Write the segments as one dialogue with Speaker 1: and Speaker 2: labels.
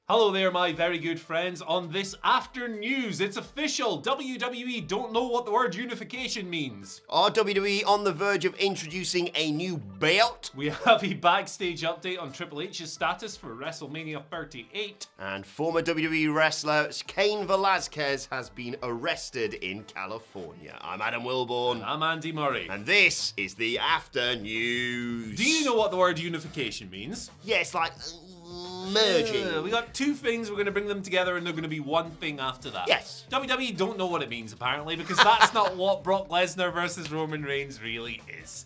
Speaker 1: Hello there, my very good friends. On this after news, it's official. WWE don't know what the word unification means.
Speaker 2: Are WWE on the verge of introducing a new belt?
Speaker 1: We have a backstage update on Triple H's status for WrestleMania 38.
Speaker 2: And former WWE wrestler Cain Velasquez has been arrested in California. I'm Adam Wilborn.
Speaker 1: And I'm Andy Murray.
Speaker 2: And this is the after news.
Speaker 1: Do you know what the word unification means?
Speaker 2: Yes, like merging.
Speaker 1: We got two things, we're going to bring them together and they're going to be one thing after that.
Speaker 2: Yes.
Speaker 1: WWE don't know what it means apparently, because that's not what Brock Lesnar versus Roman Reigns really is.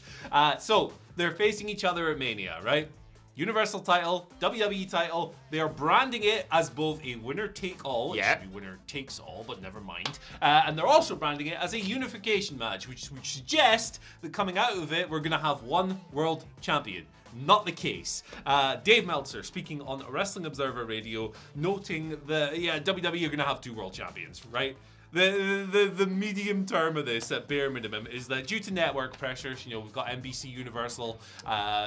Speaker 1: So they're facing each other at Mania, right? Universal title, WWE title, they are branding it as both a winner-take-all, it should be winner-takes-all, but never mind, and they're also branding it as a unification match, which suggests that coming out of it, we're going to have one world champion. Not the case. Dave Meltzer speaking on Wrestling Observer Radio, noting that WWE are going to have two world champions, right? The medium term of this, at bare minimum, is that due to network pressures, we've got NBC Universal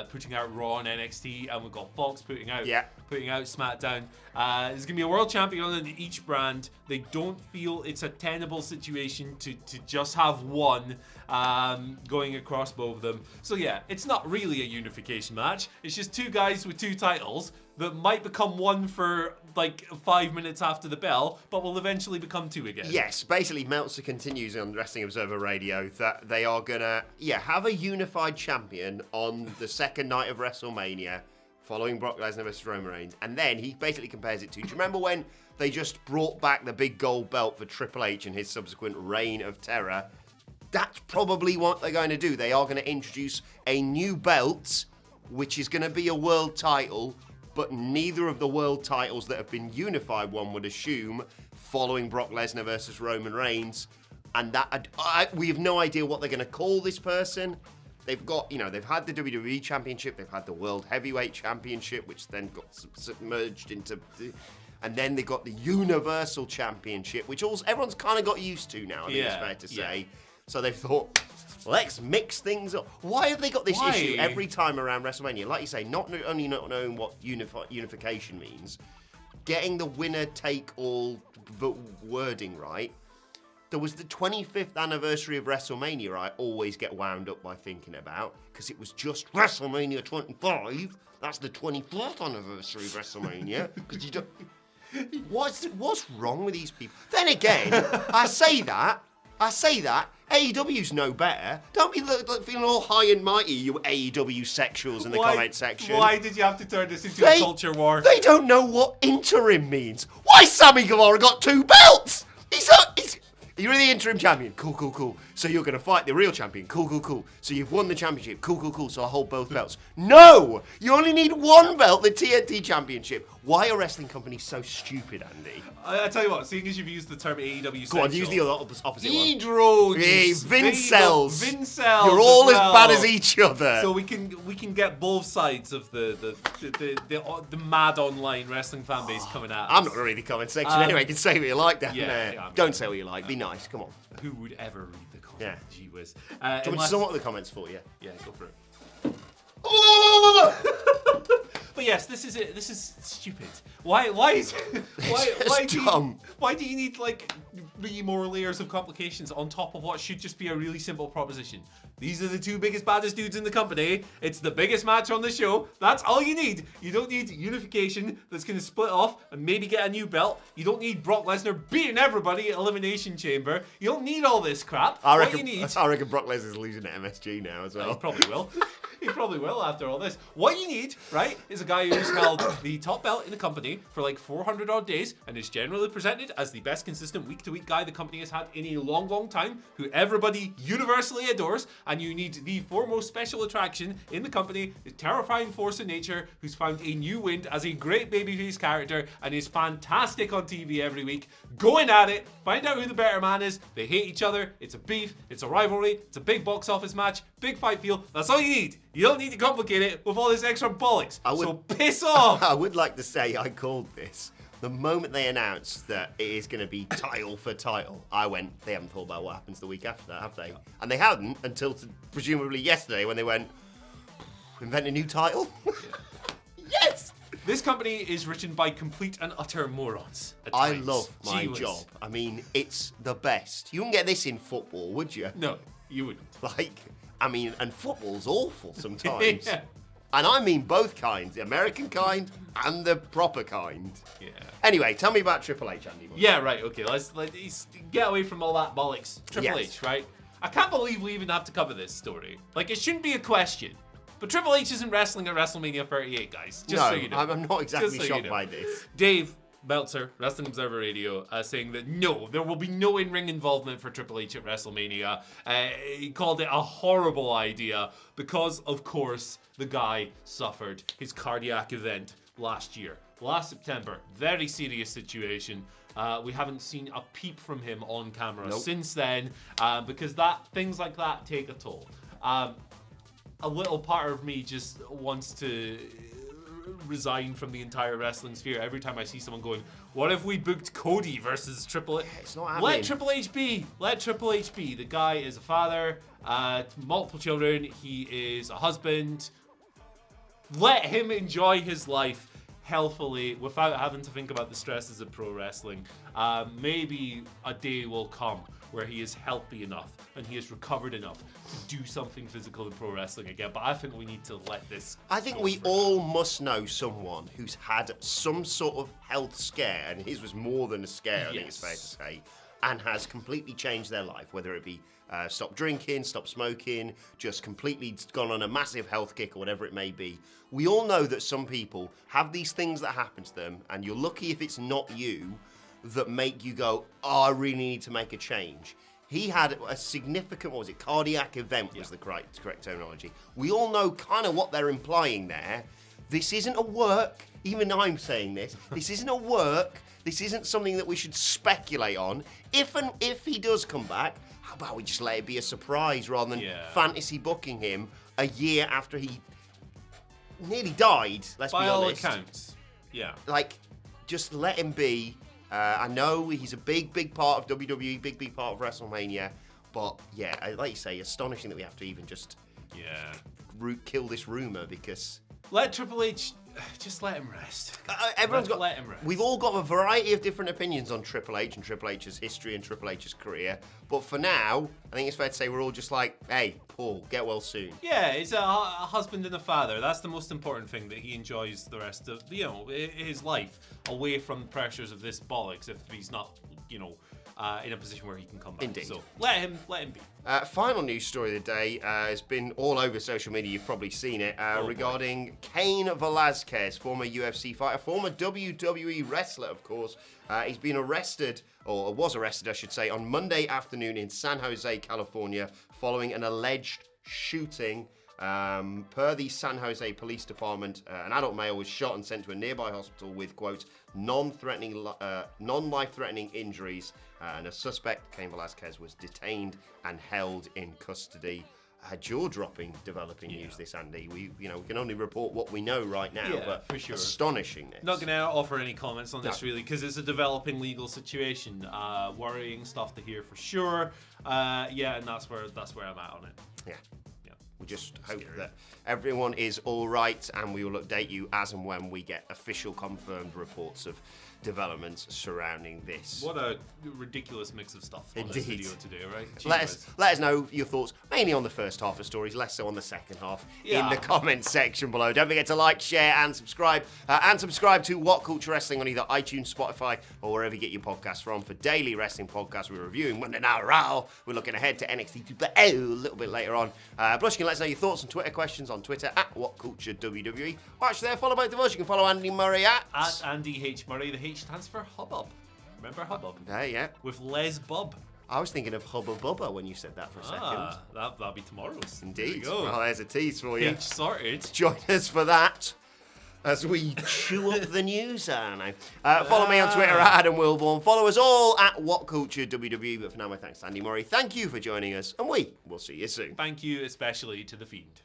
Speaker 1: putting out Raw and NXT, and we've got Fox putting out SmackDown. There's going to be a world champion on each brand. They don't feel it's a tenable situation to just have one going across both of them. So yeah, it's not really a unification match. It's just two guys with two titles that might become one for like 5 minutes after the bell, but will eventually become two again.
Speaker 2: Yes, basically Meltzer continues on Wrestling Observer Radio that they are gonna have a unified champion on the second night of WrestleMania following Brock Lesnar versus Roman Reigns, and then he basically compares it to, do you remember when they just brought back the big gold belt for Triple H and his subsequent reign of terror? That's probably what they're going to do. They are going to introduce a new belt, which is going to be a world title, but neither of the world titles that have been unified, one would assume, following Brock Lesnar versus Roman Reigns. And that we have no idea what they're going to call this person. They've got, they've had the WWE Championship, they've had the World Heavyweight Championship, which then got submerged into... And then they got the Universal Championship, which everyone's kind of got used to now, I think it's fair to say. So they've thought, let's mix things up. Why have they got this issue every time around WrestleMania? Like you say, not only not knowing what unification means, getting the winner-take-all wording right. There was the 25th anniversary of WrestleMania I always get wound up by thinking about, because it was just WrestleMania 25. That's the 24th anniversary of WrestleMania. Because you don't... What's wrong with these people? Then again, I say that, AEW's no better. Don't be feeling all high and mighty, you AEW sexuals in the comment section.
Speaker 1: Why did you have to turn this into a culture war?
Speaker 2: They don't know what interim means. Why Sammy Guevara got two belts? You're the interim champion. Cool. So you're going to fight the real champion. Cool. So you've won the championship. Cool. So I hold both belts. No! You only need one belt, the TNT championship. Why are wrestling companies so stupid, Andy?
Speaker 1: I tell you what, seeing as you've used the term AEW
Speaker 2: Go on, use the opposite one.
Speaker 1: Drones.
Speaker 2: Vincels.
Speaker 1: Vincels.
Speaker 2: You're all as bad as each other.
Speaker 1: So we can get both sides of the mad online wrestling fan base coming at us.
Speaker 2: I'm not going to read the comment section anyway. You can say what you like down there.
Speaker 1: Yeah,
Speaker 2: don't say what you like. Be nice. Come on.
Speaker 1: Who would ever read the comments?
Speaker 2: Yeah.
Speaker 1: Gee whiz.
Speaker 2: Do you want me to sum up the comments for you?
Speaker 1: Yeah, go for it. But yes, this is it. This is stupid. Why do you need like 3 more layers of complications on top of what should just be a really simple proposition? These are the two biggest, baddest dudes in the company. It's the biggest match on the show. That's all you need. You don't need unification that's going to split off and maybe get a new belt. You don't need Brock Lesnar beating everybody at Elimination Chamber. You don't need all this crap.
Speaker 2: I reckon Brock Lesnar's losing at MSG now as well.
Speaker 1: He probably will. He probably will after all this. What you need, right, is a guy who's held the top belt in the company for like 400 odd days and is generally presented as the best consistent week-to-week guy the company has had in a long time, who everybody universally adores, and you need the foremost special attraction in the company, the terrifying force of nature, who's found a new wind as a great babyface character and is fantastic on TV every week, going at it, find out who the better man is, they hate each other, it's a beef, it's a rivalry, it's a big box office match, big fight feel, that's all you need. You don't need to complicate it with all this extra bollocks. So piss off!
Speaker 2: I would like to say I called this. The moment they announced that it is going to be title for title, I went, they haven't thought about what happens the week after that, have they? And they hadn't until presumably yesterday when they went, invent a new title?
Speaker 1: Yeah.
Speaker 2: Yes!
Speaker 1: This company is written by complete and utter morons.
Speaker 2: I
Speaker 1: times.
Speaker 2: love my
Speaker 1: Gee
Speaker 2: job.
Speaker 1: whiz.
Speaker 2: I mean, it's the best. You wouldn't get this in football, would you?
Speaker 1: No, you wouldn't.
Speaker 2: Like, I mean, and football's awful sometimes.
Speaker 1: Yeah.
Speaker 2: And I mean both kinds, the American kind and the proper kind.
Speaker 1: Yeah.
Speaker 2: Anyway, tell me about Triple H, Andy.
Speaker 1: Yeah, right, okay, let's get away from all that bollocks. Triple
Speaker 2: Yes.
Speaker 1: H, right? I can't believe we even have to cover this story. Like, it shouldn't be a question. But Triple H isn't wrestling at WrestleMania 38, guys. Just so you know.
Speaker 2: I'm not exactly
Speaker 1: Just so
Speaker 2: shocked
Speaker 1: you know.
Speaker 2: by this.
Speaker 1: Dave Meltzer, Wrestling Observer Radio, saying that no, there will be no in-ring involvement for Triple H at WrestleMania. He called it a horrible idea because, of course, the guy suffered his cardiac event last year. Last September, very serious situation. We haven't seen a peep from him on camera since then because things like that take a toll. A little part of me just wants to resign from the entire wrestling sphere every time I see someone going, what if we booked Cody versus Triple H?
Speaker 2: It's not happening.
Speaker 1: Let Triple H be. Let Triple H be. The guy is a father, multiple children. He is a husband. Let him enjoy his life healthily without having to think about the stresses of pro wrestling. Maybe a day will come where he is healthy enough and he is recovered enough to do something physical in pro wrestling again. But I think we need to let this
Speaker 2: I think
Speaker 1: go
Speaker 2: we
Speaker 1: for
Speaker 2: all must know someone who's had some sort of health scare, and his was more than a scare, I think it's fair to say, and has completely changed their life, whether it be stop drinking, stop smoking, just completely gone on a massive health kick or whatever it may be. We all know that some people have these things that happen to them, and you're lucky if it's not you, that make you go, oh, I really need to make a change. He had a significant, cardiac event was the correct terminology. We all know kind of what they're implying there. This isn't a work, even I'm saying this, this isn't a work, this isn't something that we should speculate on. If he does come back, how about we just let it be a surprise rather than fantasy booking him a year after he nearly died, let's be honest.
Speaker 1: By all accounts, yeah.
Speaker 2: Like, just let him be. I know he's a big part of WWE, big part of WrestleMania, but yeah, like you say, astonishing that we have to even just kill this rumor because
Speaker 1: let Triple H just let him rest. Let him rest.
Speaker 2: We've all got a variety of different opinions on Triple H and Triple H's history and Triple H's career, but for now, I think it's fair to say we're all just like, hey, Paul, get well soon.
Speaker 1: Yeah, he's a husband and a father. That's the most important thing, that he enjoys the rest of, his life away from the pressures of this bollocks if he's not, in a position where he can come back.
Speaker 2: Indeed.
Speaker 1: So let him be.
Speaker 2: Final news story of the day has been all over social media. You've probably seen it regarding Cain Velasquez, former UFC fighter, former WWE wrestler, of course. He's been arrested, or was arrested, I should say, on Monday afternoon in San Jose, California, following an alleged shooting. Per the San Jose Police Department, an adult male was shot and sent to a nearby hospital with, quote, non-life-threatening injuries, and a suspect, Cain Velasquez, was detained and held in custody. Jaw-dropping developing news, this, Andy. We can only report what we know right now, but for sure. Astonishing this.
Speaker 1: Not going to offer any comments on this really, because it's a developing legal situation. Worrying stuff to hear for sure. And that's where I'm at on it.
Speaker 2: Yeah. We just hope that everyone is all right, and we will update you as and when we get official confirmed reports of developments surrounding this.
Speaker 1: What a ridiculous mix of stuff on this video today, right?
Speaker 2: Let us know your thoughts, mainly on the first half of stories, less so on the second half, in the comments section below. Don't forget to like, share, and subscribe. And subscribe to WhatCulture Wrestling on either iTunes, Spotify, or wherever you get your podcasts from. For daily wrestling podcasts, we're reviewing Monday Night Raw. We're looking ahead to NXT 2.0 a little bit later on. Plus, you can let us know your thoughts and Twitter questions on Twitter at WhatCultureWWE. Watch there, follow both of us. You can follow Andy Murray at
Speaker 1: Andy H. Murray. The H stands for Hubbub. Remember Hubbub?
Speaker 2: Yeah.
Speaker 1: With Les Bub.
Speaker 2: I was thinking of Hubba Bubba when you said that for a second.
Speaker 1: That'll be tomorrow's.
Speaker 2: Indeed.
Speaker 1: There you go.
Speaker 2: Well, there's a tease for you.
Speaker 1: H sorted.
Speaker 2: Join us for that as we chew up the news, Arno. Follow me on Twitter at Adam Wilborn. Follow us all at WhatCultureWWE. But for now, my thanks to Andy Murray. Thank you for joining us, and we will see you soon.
Speaker 1: Thank you especially to The Fiend.